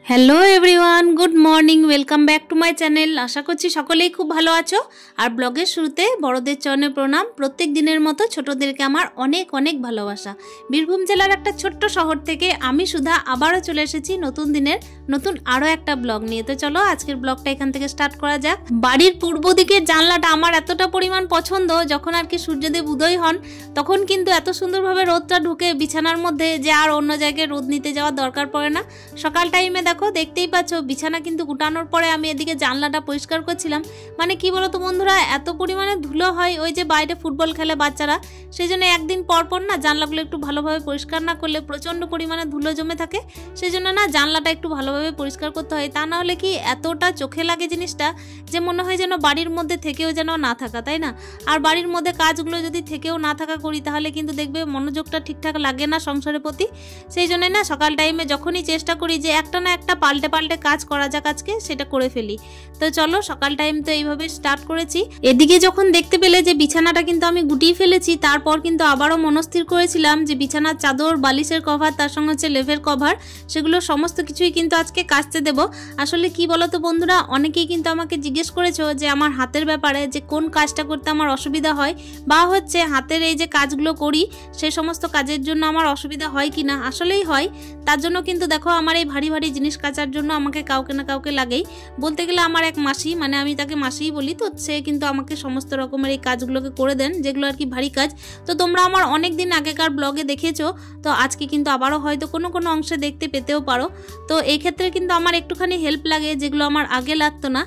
Hello everyone, good morning, welcome back to my channel. আশা করছি সকলেই খুব ভালো আছো। আর ব্লগের শুরুতে বড়দের চরণে প্রণাম। প্রত্যেক দিনের মতো ছোটদেরকে আমার অনেক অনেক ভালোবাসা। বীরভূম জেলার একটা ছোট্ট শহর থেকে আমি সুধা আবারও চলে এসেছি নতুন দিনের নতুন আরও একটা ব্লগ নিয়ে। তো চলো আজকের ব্লগটা এখান থেকে স্টার্ট করা যাক। বাড়ির পূর্ব দিকের জানলাটা আমার এতটা পরিমাণ পছন্দ, যখন আর কি সূর্যদেব উদয় হন তখন কিন্তু এত সুন্দরভাবে রোদটা ঢুকে বিছানার মধ্যে, যে আর অন্য জায়গায় রোদ নিতে যাওয়ার দরকার পড়ে না। সকাল টাইমে দেখো, দেখতেই পাচ্ছ বিছানা কিন্তু গুটানোর পরে আমি এদিকে জানলাটা পরিষ্কার করছিলাম। মানে কি বলতো বন্ধুরা, এত পরিমাণে ধুলো হয়, ওই যে বাইরে ফুটবল খেলে বাচ্চারা, সেই জন্য একদিন পর পর না জানলাগুলো একটু ভালোভাবে পরিষ্কার না করলে প্রচণ্ড পরিমাণে ধুলো জমে থাকে। সেই জন্য না জানলাটা একটু ভালোভাবে পরিষ্কার করতে হয়। তা না হলে কি এতটা চোখে লাগে জিনিসটা, যে মনে হয় যেন বাড়ির মধ্যে থেকেও যেন না থাকা, তাই না? আর বাড়ির মধ্যে কাজগুলো যদি থেকেও না থাকা করি তাহলে কিন্তু দেখবে মনোযোগটা ঠিকঠাক লাগে না সংসারের প্রতি। সেই জন্যই না সকাল টাইমে যখনই চেষ্টা করি যে একটা না একটা পাল্টে পাল্টে কাজ করা যাক, আজকে সেটা করে ফেলি। তো চলো সকাল টাইম তো এইভাবে স্টার্ট করেছি। এদিকে যখন দেখতে পেলে যে বিছানাটা কিন্তু আমি গুটিয়ে ফেলেছি, তারপর কিন্তু আবারও মনস্থির করেছিলাম যে বিছানার চাদর, বালিশের কভার, তার সঙ্গে হচ্ছে লেভের কভার, সেগুলো সমস্ত কিছুই কিন্তু আজকে কাচতে দেব। আসলে কি বলতো বন্ধুরা, অনেকেই কিন্তু আমাকে জিজ্ঞেস করেছো যে আমার হাতের ব্যাপারে, যে কোন কাজটা করতে আমার অসুবিধা হয়, বা হচ্ছে হাতের এই যে কাজগুলো করি সেই সমস্ত কাজের জন্য আমার অসুবিধা হয় কিনা। আসলেই হয়। তার জন্য কিন্তু দেখো আমার এই ভারী ভারী জিনিস কাচার জন্য আমাকে কাউকে না কাউকে লাগেই। বলতে গেলে আমার এক মাসি, মানে আমি তাকে মাসিই বলি, তো সে কিন্তু আমাকে সমস্ত রকমের এই কাজগুলোকে করে দেন, যেগুলো আর কি ভারী কাজ। তো তোমরা আমার অনেক দিন আগেকার ব্লগে দেখেছো, তো আজকে কিন্তু আবারও হয়তো কোনো কোনো অংশে দেখতে পেতেও পারো। তো এই ক্ষেত্রে কিন্তু আমার একটুখানি হেল্প লাগে, যেগুলো আমার আগে লাগতো না।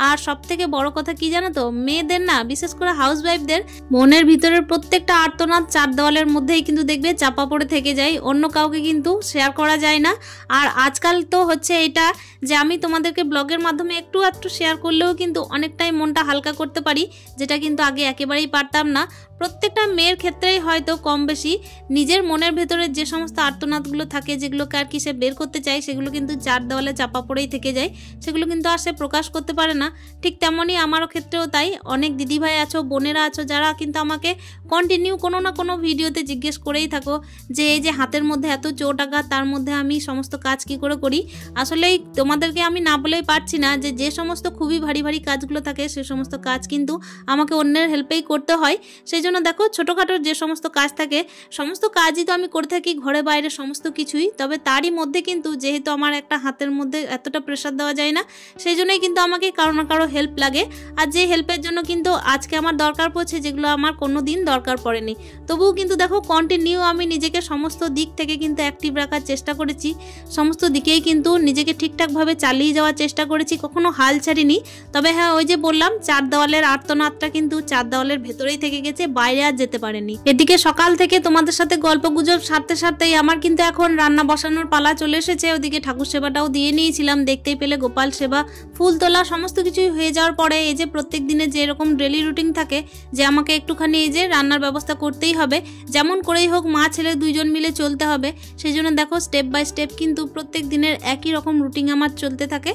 আর সব থেকে বড় কথা কি জানো তো, মেয়েদের না, বিশেষ করে হাউস ওয়াইফদের মনের ভিতরের প্রত্যেকটা আর্তনাদ চার দেওয়ালের মধ্যেই কিন্তু দেখবে চাপা পড়ে থেকে যায়, অন্য কাউকে কিন্তু শেয়ার করা যায় না। আর আজকাল তো হচ্ছে এটা যে আমি তোমাদেরকে ব্লগের মাধ্যমে একটু শেয়ার করলেও কিন্তু অনেকটাই মনটা হালকা করতে পারি, যেটা কিন্তু আগে একেবারেই পারতাম না। প্রত্যেকটা মেয়ের ক্ষেত্রেই হয়তো কম বেশি নিজের মনের ভেতরে যে সমস্ত আর্তনাদগুলো থাকে, যেগুলোকে আর কি সে বের করতে চায়, সেগুলো কিন্তু চার দেওয়ালে চাপা পড়েই থেকে যায়, সেগুলো কিন্তু আর সে প্রকাশ করতে পারে না। ঠিক তেমনই আমারও ক্ষেত্রেও তাই। অনেক দিদিভাই আছো, বোনেরা আছো, যারা কিন্তু আমাকে কন্টিনিউ কোনো না কোনো ভিডিওতে জিজ্ঞেস করেই থাকো যে এই যে হাতের মধ্যে এত চোট আঘাত, তার মধ্যে আমি সমস্ত কাজ কি করে করি। আসলেই তোমাদেরকে আমি না বলেই পারছি না যে যে সমস্ত খুবই ভারী ভারী কাজগুলো থাকে সে সমস্ত কাজ কিন্তু আমাকে অন্যের হেল্পেই করতে হয়। সেই জন্য দেখো ছোটোখাটো যে সমস্ত কাজ থাকে, সমস্ত কাজই তো আমি করে থাকি, ঘরে বাইরে সমস্ত কিছুই। তবে তারই মধ্যে কিন্তু যেহেতু আমার একটা হাতের মধ্যে এতটা প্রেশার দেওয়া যায় না, সেই জন্যই কিন্তু আমাকে কারো না কারো হেল্প লাগে। আর যে হেল্পের জন্য কিন্তু আজকে আমার দরকার পড়ছে, যেগুলো আমার কোনো দিন দরকার পড়েনি, তবুও কিন্তু দেখো কন্টিনিউ আমি নিজেকে সমস্ত দিক থেকে কিন্তু অ্যাক্টিভ রাখার চেষ্টা করেছি, সমস্ত দিকেই কিন্তু নিজেকে ঠিকঠাকভাবে চালিয়ে যাওয়ার চেষ্টা করেছি, কখনো হাল ছাড়িনি। তবে হ্যাঁ, ওই যে বললাম চার দেওয়ালের আর্তনাদটা কিন্তু চার দেওয়ালের ভেতরেই থেকে গেছে, বাইরে আর যেতে পারেনি। এদিকে সকাল থেকে তোমাদের সাথে গল্প গুজব সারতে সারতেই আমার কিন্তু এখন রান্না বসানোর পালা চলে এসেছে। ওদিকে ঠাকুর সেবাটাও দিয়ে নিয়েছিলাম, দেখতেই পেলে গোপাল সেবা, ফুল তোলা, সমস্ত কিছুই হয়ে যাওয়ার পরে এই যে প্রত্যেক দিনে যে এরকম ডেলি রুটিন থাকে যে আমাকে একটুখানি এই যে রান্নার ব্যবস্থা করতেই হবে, যেমন করেই হোক মা ছেলে দুইজন মিলে চলতে হবে। সেই জন্য দেখো স্টেপ বাই স্টেপ কিন্তু প্রত্যেক দিনের একই রকম রুটিন আমার চলতে থাকে।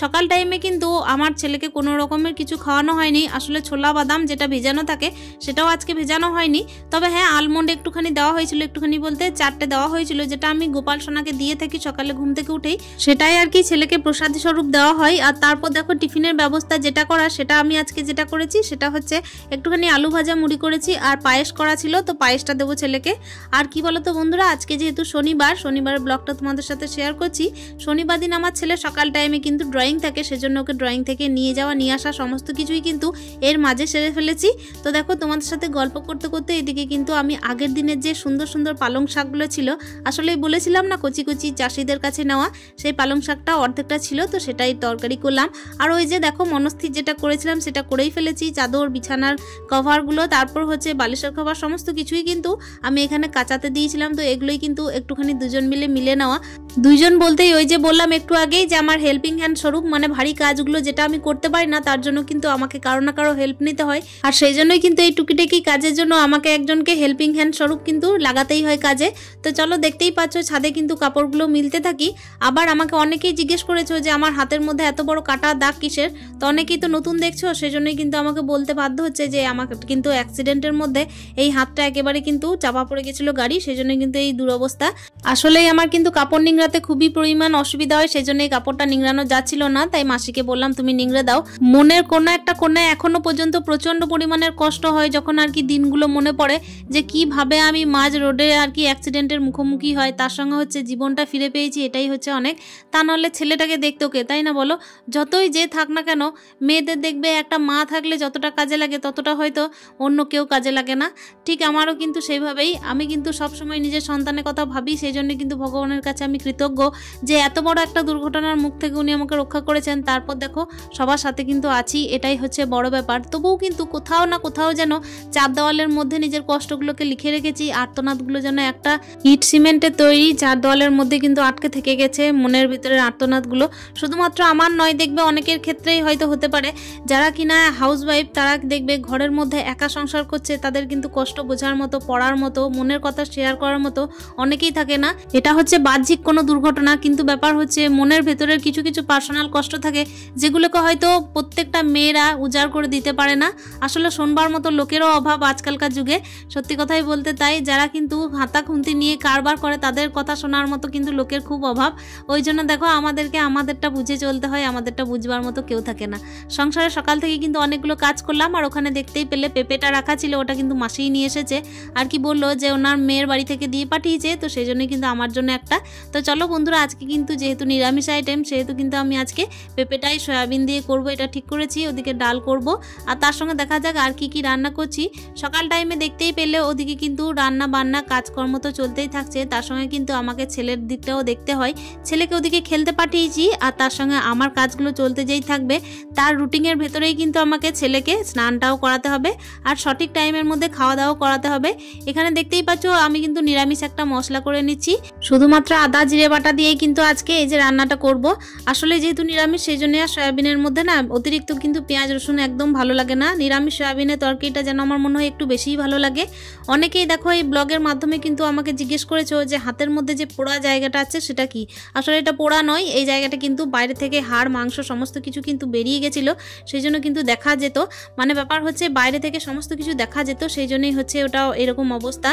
সকাল টাইমে কিন্তু আমার ছেলেকে কোনো রকমের কিছু খাওয়ানো হয়নি। আসলে ছোলা বাদাম যেটা ভেজানো থাকে সেটাও আজকে ভেজানো হয়নি। তবে হ্যাঁ, আলমন্ড একটুখানি দেওয়া হয়েছিল, একটুখানি বলতে 4টে দেওয়া হয়েছিল, যেটা আমি গোপাল সোনাকে দিয়ে থাকি সকালে ঘুম থেকে উঠেই, সেটাই আর কি ছেলেকে প্রসাদী স্বরূপ দেওয়া হয়। আর তারপর দেখো টিফিনের ব্যবস্থা যেটা করা, সেটা আমি আজকে যেটা করেছি সেটা হচ্ছে একটুখানি আলু ভাজা মুড়ি করেছি, আর পায়েস করা ছিল, তো পায়েসটা দেবো ছেলেকে। আর কি বলতো বন্ধুরা, আজকে যেহেতু শনিবারের ব্লগটা তোমাদের সাথে শেয়ার করছি। শনিবার দিন আমার ছেলে সকাল টাইমে কিন্তু ড্রয়িং থাকে, সেজন্য ওকে ড্রয়িং থেকে নিয়ে যাওয়া নিয়ে আসা সমস্ত কিছুই কিন্তু এর মাঝে সেরে ফেলেছি। তো দেখো তোমাদের সাথে গল্প করতে করতে এদিকে কিন্তু আমি আগের দিনের যে সুন্দর সুন্দর পালং শাকগুলো ছিল, আসলে বলেছিলাম না কচি কচি চাষিদের কাছে নেওয়া, সেই পালং শাকটা অর্ধেকটা ছিল, তো সেটাই তরকারি করলাম। আর ওই যে দেখো মনস্থির যেটা করেছিলাম সেটা করেই ফেলেছি, চাদর, বিছানার কভারগুলো, তারপর হচ্ছে বালিশের কভার, সমস্ত কিছুই কিন্তু আমি এখানে কাচাতে দিয়েছিলাম। তো এগুলোই কিন্তু একটুখানি দুজন মিলে নেওয়া। দুইজন বলতেই ওই যে বললাম একটু আগেই যে আমার হেল্পিং হ্যান্ড স্বরূপ, মানে ভারী কাজগুলো যেটা আমি করতে পারি না, তার জন্য কিন্তু আমাকে কারো না কারো হেল্প নিতে হয়। আর সেই জন্যই কিন্তু এই টুকিটাকি কাজের জন্য আমাকে একজনকে হেল্পিং হ্যান্ড স্বরূপ কিন্তু লাগাতেই হয় কাজে। তো চলো দেখতেই পাচ্ছ ছাদে কিন্তু কাপড়গুলো মিলতে থাকি। আবার আমাকে অনেকেই জিজ্ঞেস করেছো যে আমার হাতের মধ্যে এত বড় কাটা দাগ কিসের। তো অনেকেই তো নতুন দেখছো, সেজন্যই কিন্তু আমাকে বলতে বাধ্য হচ্ছে যে আমাকে কিন্তু অ্যাক্সিডেন্টের মধ্যে এই হাতটা একেবারে কিন্তু চাপা পড়ে গেছিলো গাড়ি, সেজন্য কিন্তু এই দুরবস্থা। আসলেই আমার কিন্তু কাপড় নিংড়াতে খুবই পরিমাণ অসুবিধা হয়, সেজন্য এই কাপড়টা নিংড়ানো যাচ্ছিল না। তাই মাসিকে বললাম তুমি নিংড়ে দাও। মনের কোনো একটা কোণায় এখনো পর্যন্ত প্রচন্ড পরিমাণের কষ্ট হয় যখন আর কি দিনগুলো মনে পড়ে যে কিভাবে আমি মাঝ রোডে আর কি অ্যাক্সিডেন্টের মুখোমুখি হয়, তার সঙ্গে হচ্ছে জীবনটা ফিরে পেয়েছি, এটাই হচ্ছে অনেক। তা নাহলে ছেলেটাকে দেখতো কে, তাই না বলো? যতই যে থাক না কেন, মেয়েদের দেখবে একটা মা থাকলে যতটা কাজে লাগে ততটা হয়তো অন্য কেউ কাজে লাগে না। ঠিক আমারও কিন্তু সেইভাবেই, আমি কিন্তু সবসময় নিজের সন্তানের কথা ভাবি। সেই জন্য কিন্তু ভগবানের কাছে আমি কৃতজ্ঞ যে এত বড় একটা দুর্ঘটনার মুখ থেকে উনি আমাকে রক্ষা করেছেন। তারপর দেখো সবার সাথে কিন্তু আছি, এটাই হচ্ছে বড় ব্যাপার। তবুও কিন্তু কোথাও না কোথাও যেন চার দেওয়ালের মধ্যে নিজের কষ্টগুলোকে লিখে রেখেছি। আর্তনাদগুলো যেন একটা ইট সিমেন্টের তৈরি চার দেওয়ালের মধ্যে কিন্তু আটকে থেকে গেছে মনের ভিতরের আর্তনাদগুলো। শুধুমাত্র আমার নয়, দেখবে অনেকের ক্ষেত্রেই হয়তো হতে পারে। যারা কিনা হাউসওয়াইফ তারা দেখবে ঘরের মধ্যে একা সংসার করছে, তাদের কিন্তু কষ্ট বোঝার মতো, পড়ার মতো, মনের কথা শেয়ার করার মতো অনেকেই থাকে না। এটা হচ্ছে বাহ্যিক কোনো দুর্ঘটনা, কিন্তু ব্যাপার হচ্ছে মনের ভেতরের কিছু কিছু পার্সোনাল কষ্ট থাকে যেগুলোকে হয়তো প্রত্যেকটা মেয়েরা উজাড় করে দিতে পারে না। আসলে শোনবার মতো লোকেরও অভাব আজকালকার যুগে, সত্যি কথাই বলতে তাই। যারা কিন্তু হাতা খুন্তি নিয়ে কারবার করে তাদের কথা শোনার মতো কিন্তু লোকের খুব অভাব। ওই জন্য দেখো আমাদেরকে আমাদেরটা বুঝে চলতে হয়, আমাদেরটা বুঝবার মতো কেউ থাকে না। সংসারে সকাল থেকে কিন্তু অনেকগুলো কাজ করলাম, আর ওখানে দেখতেই পেলে পেঁপেটা রাখা ছিল, ওটা কিন্তু মাসিই নিয়ে এসেছে। আর কি বললো যে ওনার মেয়ের বাড়ি থেকে দিয়ে পাঠিয়েছে, তো সেই জন্যই কিন্তু আমার জন্য একটা। তো চলো বন্ধুরা, আজকে কিন্তু যেহেতু নিরামিষ আইটেম, সেহেতু কিন্তু আমি আজকে পেঁপেটাই সয়াবিন দিয়ে করব, এটা ঠিক করেছি। ওদিকে ডাল করব, আর তার সঙ্গে দেখা যাক আর কি রান্না করছি। সকাল টাইমে দেখতেই পেলে ওদিকে কিন্তু রান্না বান্না কাজকর্ম তো চলতেই থাকছে, তার সঙ্গে কিন্তু আমাকে ছেলের দিকটাও দেখতে হয়। ছেলেকে ওদিকে খেলতে পাঠিয়েছি, আর তার সঙ্গে আমার কাজগুলো চলতে যেই থাকবে। তার রুটিনের ভেতরেই কিন্তু আমাকে ছেলেকে স্নানটাও করাতে হবে, আর সঠিক টাইমের মধ্যে খাওয়া দাওয়া করাতে হবে। এখানে দেখতেই পাচ্ছ আমি কিন্তু নিরামিষ একটা মশলা করে নিচ্ছি, শুধুমাত্র আদা জিরে বাটা দিয়েই কিন্তু আজকে এই যে রান্নাটা করব। আসলে যেহেতু নিরামিষ, সেই জন্য আর সয়াবিনের মধ্যে না অতিরিক্ত কিন্তু পেঁয়াজ রসুন একদম ভালো লাগে না। নিরামিষ সয়াবিনের তরকারিটা যেন আমার মনে হয় একটু বেশিই ভালো লাগে। অনেকেই দেখো এই ব্লগের মাধ্যমে কিন্তু আমাকে জিজ্ঞেস করেছো যে হাতের মধ্যে যে পোড়া জায়গাটা আছে সেটা কি। আসলে এটা পোড়া নয়, এই জায়গাটা কিন্তু বাইরে থেকে হাড় মাংস সমস্ত কিছু কিন্তু বেরিয়ে গেছিলো, সেই জন্য কিন্তু দেখা যেত। মানে ব্যাপার হচ্ছে বাইরে থেকে সমস্ত কিছু দেখা যেত, সেই জন্যই হচ্ছে ওটা এরকম অবস্থা।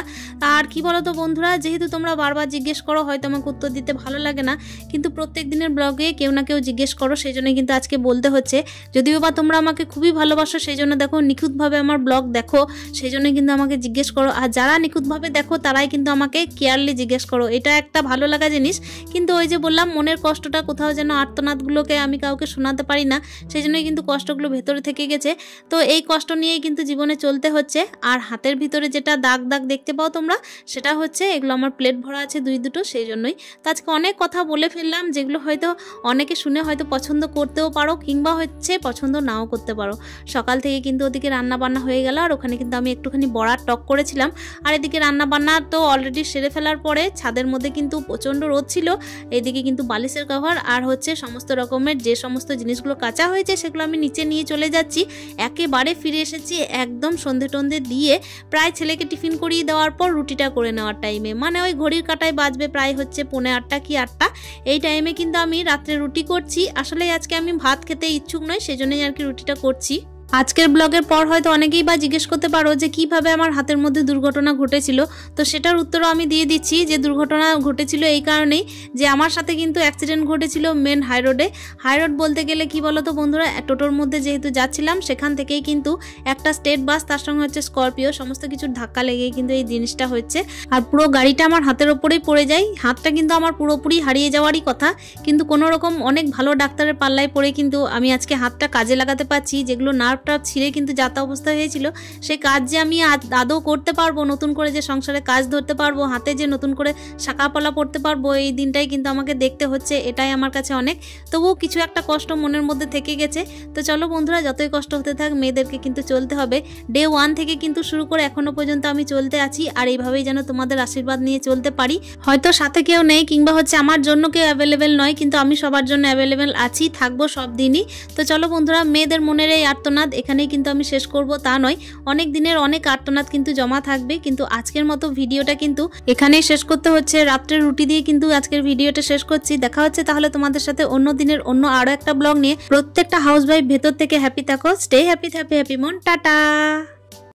আর কি বলো তো বন্ধুরা, যেহেতু তোমরা বারবার জিজ্ঞেস করো, হয়তো আমাকে উত্তর দিতে ভালো লাগে না, কিন্তু প্রত্যেক দিনের ব্লগে কেউ না কেউ জিজ্ঞেস করো, সেই জন্য কিন্তু আজকে বলতে হচ্ছে। যদিও বা তোমরা আমাকে খুবই ভালোবাসো, সেই জন্য দেখো নিখুঁতভাবে আমার ব্লগ দেখো, সেই জন্য কিন্তু আমাকে জিজ্ঞেস করো। আর যারা নিখুঁতভাবে দেখো তারাই কিন্তু আমাকে কেয়ারলি জিজ্ঞেস করো, এটা একটা ভালো লাগা জিনিস। কিন্তু ওই যে বললাম, মনের কষ্টটা কোথাও যেন আর্তনাদগুলোকে আমি কাউকে শোনাতে পারি না, সেই জন্যই কিন্তু কষ্টগুলো ভেতরে থেকে গেছে। তো এই কষ্ট নিয়েই কিন্তু জীবনে চলতে হচ্ছে। আর হাতের ভিতরে যেটা দাগ দাগ দেখতে পাও তোমরা, সেটা হচ্ছে এগুলো আমার প্লেট ভরা আছে দুটো, সেই জন্যই। তো আজকে অনেক কথা বলে ফেললাম, যেগুলো হয়তো অনেকে শুনে হয়তো পছন্দ করতেও পারো, কিংবা হচ্ছে পছন্দ নাও করতে পারো। সকাল থেকে কিন্তু ওদিকে রান্না বান্না হয়ে গেল, আর ওখানে কিন্তু আমি একটুখানি বড়ার টক করেছিলাম। আর এদিকে রান্না বান্না তো অলরেডি সেরে ফেলার পরে ছাদের মধ্যে কিন্তু প্রচণ্ড রোদ ছিল। এদিকে কিন্তু বালিশের কভার আর হচ্ছে সমস্ত রকমের যে সমস্ত জিনিসগুলো কাঁচা হয়েছে সেগুলো আমি নিচে নিয়ে চলে যাচ্ছি। একেবারে ফিরে এসেছি একদম সন্ধে টন্ধে দিয়ে, প্রায় ছেলেকে টিফিন করিয়ে দেওয়ার পর রুটিটা করে নেওয়ার টাইমে, মানে ওই ঘড়ির কাঁটায় বাজবে প্রায় হচ্ছে 7:45 কি 8টা। এই টাইমে কিন্তু আমি রাত্রে রুটি করছি। আসলে আজকে আমি ভাত খেতে ইচ্ছুক নই, সেজন্যই আর কি রুটিটা করছি। আজকের ব্লগের পর হয়তো অনেকেই বা জিজ্ঞেস করতে পারো যে কিভাবে আমার হাতের মধ্যে দুর্ঘটনা ঘটেছিল। তো সেটার উত্তরও আমি দিয়ে দিচ্ছি যে দুর্ঘটনা ঘটেছিল এই কারণেই যে আমার সাথে কিন্তু অ্যাক্সিডেন্ট ঘটেছিল মেন হাইরোডে। হাইরোড বলতে গেলে কি বলো তো বন্ধুরা, টোটোর মধ্যে যেহেতু যাচ্ছিলাম, সেখান থেকেই কিন্তু একটা স্টেট বাস, তার সঙ্গে হচ্ছে স্করপিও, সমস্ত কিছুর ধাক্কা লেগেই কিন্তু এই জিনিসটা হচ্ছে। আর পুরো গাড়িটা আমার হাতের ওপরেই পড়ে যায়। হাতটা কিন্তু আমার পুরোপুরি হারিয়ে যাওয়ারই কথা, কিন্তু কোনো রকম অনেক ভালো ডাক্তারের পাল্লায় পড়ে কিন্তু আমি আজকে হাতটা কাজে লাগাতে পারছি। যেগুলো নার্ভটা ছিঁড়ে কিন্তু যাতা অবস্থা হয়েছিল, সেই কাজ যে আমি আদৌ করতে পারবো, নতুন করে যে সংসারে কাজ ধরতে পারবো, হাতে যে নতুন করে শাঁকাপালা পড়তে পারবো, এই দিনটাই কিন্তু আমাকে দেখতে হচ্ছে। এটাই আমার কাছে অনেক, তবুও কিছু একটা কষ্ট মনের মধ্যে থেকে গেছে। তো চলো বন্ধুরা, যতই কষ্ট হতে থাক, মেয়েদেরকে কিন্তু চলতে হবে। ডে 1 থেকে কিন্তু শুরু করে এখনো পর্যন্ত আমি চলতে আছি, আর এইভাবেই যেন তোমাদের আশীর্বাদ নিয়ে চলতে পারি। হয়তো সাথে কেউ নেই, কিংবা হচ্ছে আমার জন্য কেউ অ্যাভেলেবেল নয়, কিন্তু আমি সবার জন্য অ্যাভেলেবেল আছি, থাকবো সব দিনই। তো চলো বন্ধুরা, মেয়েদের মনের এই আর্তনাদ এখানেই কিন্তু আমি শেষ করব তা নয়, অনেক দিনের অনেক আর্তনাদ কিন্তু জমা থাকবে। কিন্তু আজকের মতো ভিডিওটা কিন্তু এখানেই শেষ করতে হচ্ছে। রাত্রের রুটি দিয়ে কিন্তু আজকের ভিডিওটা শেষ করছি। দেখা হচ্ছে তাহলে তোমাদের সাথে অন্য দিনের অন্য আরো একটা ব্লগ নিয়ে। প্রত্যেকটা হাউস ওয়াইফ ভেতর থেকে হ্যাপি থাকো, স্টে হ্যাপি, হ্যাপি মন, টাটা।